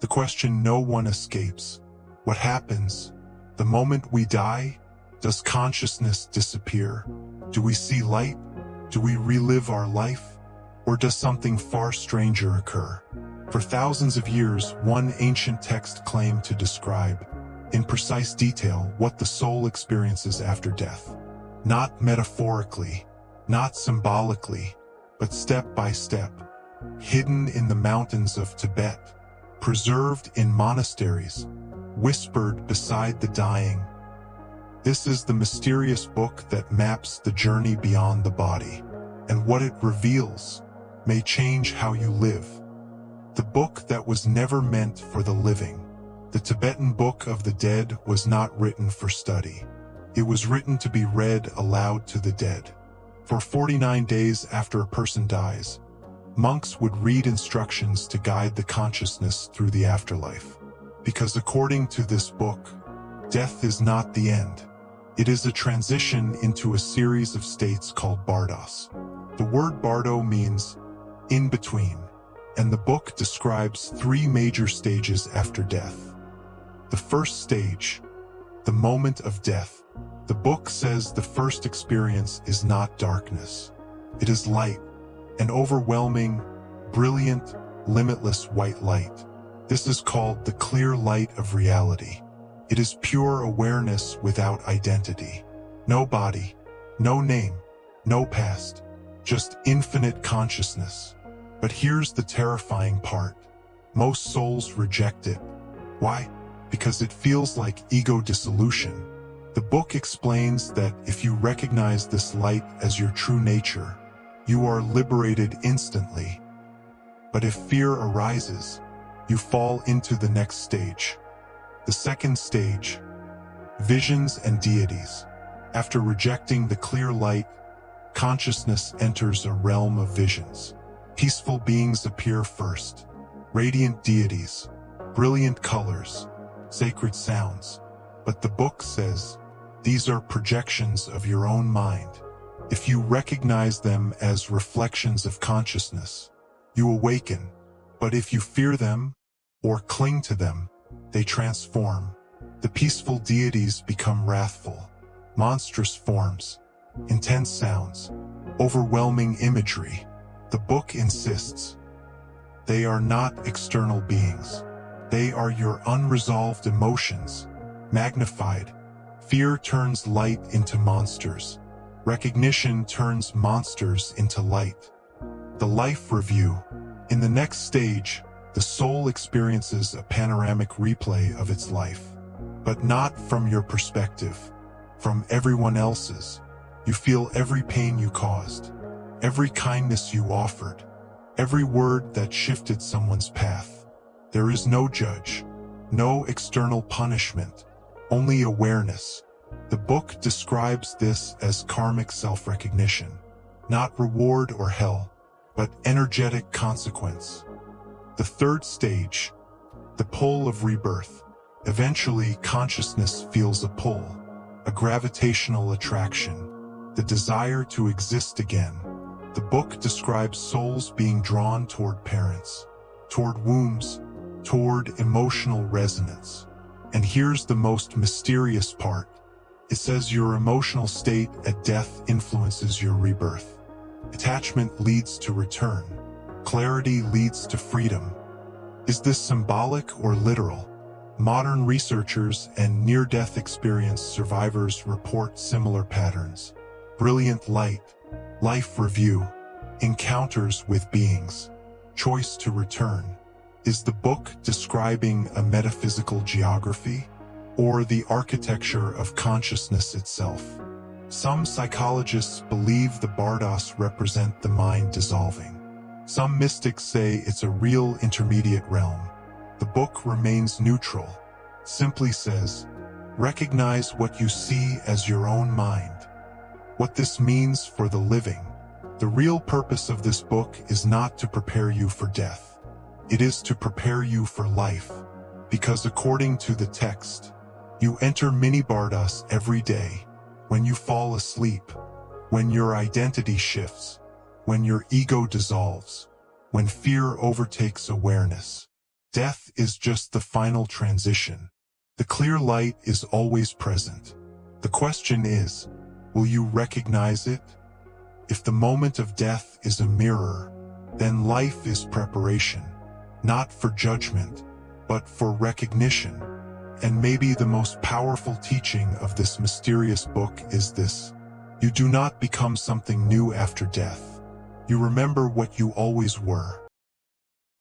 The question no one escapes: what happens the moment we die? Does consciousness disappear? Do we see light? Do we relive our life? Or does something far stranger occur? For thousands of years, one ancient text claimed to describe, in precise detail, what the soul experiences after death. Not metaphorically, not symbolically, but step by step, hidden in the mountains of Tibet, preserved in monasteries, whispered beside the dying. This is the mysterious book that maps the journey beyond the body, and what it reveals may change how you live. The book that was never meant for the living. The Tibetan Book of the Dead was not written for study. It was written to be read aloud to the dead. For 49 days after a person dies, monks would read instructions to guide the consciousness through the afterlife. Because according to this book, death is not the end. It is a transition into a series of states called bardos. The word bardo means in between, and the book describes 3 major stages after death. The first stage, the moment of death. The book says the first experience is not darkness. It is light, an overwhelming, brilliant, limitless white light. This is called the clear light of reality. It is pure awareness without identity. No body, no name, no past, just infinite consciousness. But here's the terrifying part. Most souls reject it. Why? Because it feels like ego dissolution. The book explains that if you recognize this light as your true nature, you are liberated instantly. But if fear arises, you fall into the next stage. The second stage, visions and deities. After rejecting the clear light, consciousness enters a realm of visions. Peaceful beings appear first. Radiant deities, brilliant colors, sacred sounds. But the book says, these are projections of your own mind. If you recognize them as reflections of consciousness, you awaken. But if you fear them or cling to them, they transform. The peaceful deities become wrathful. Monstrous forms, intense sounds, overwhelming imagery. The book insists, they are not external beings. They are your unresolved emotions, magnified. Fear turns light into monsters. Recognition turns monsters into light. The life review. In the next stage, the soul experiences a panoramic replay of its life. But not from your perspective, from everyone else's. You feel every pain you caused, every kindness you offered, every word that shifted someone's path. There is no judge, no external punishment, only awareness. The book describes this as karmic self-recognition, not reward or hell, but energetic consequence. The third stage, the pull of rebirth. Eventually, consciousness feels a pull, a gravitational attraction, the desire to exist again. The book describes souls being drawn toward parents, toward wombs, toward emotional resonance. And here's the most mysterious part. It says your emotional state at death influences your rebirth. Attachment leads to return. Clarity leads to freedom. Is this symbolic or literal? Modern researchers and near-death experience survivors report similar patterns. Brilliant light, life review, encounters with beings, choice to return. Is the book describing a metaphysical geography or the architecture of consciousness itself? Some psychologists believe the bardos represent the mind dissolving. Some mystics say it's a real intermediate realm. The book remains neutral, simply says, recognize what you see as your own mind. What this means for the living. The real purpose of this book is not to prepare you for death. It is to prepare you for life, because according to the text, you enter mini bardos every day, when you fall asleep, when your identity shifts, when your ego dissolves, when fear overtakes awareness. Death is just the final transition. The clear light is always present. The question is, will you recognize it? If the moment of death is a mirror, then life is preparation, not for judgment, but for recognition. And maybe the most powerful teaching of this mysterious book is this: you do not become something new after death. You remember what you always were.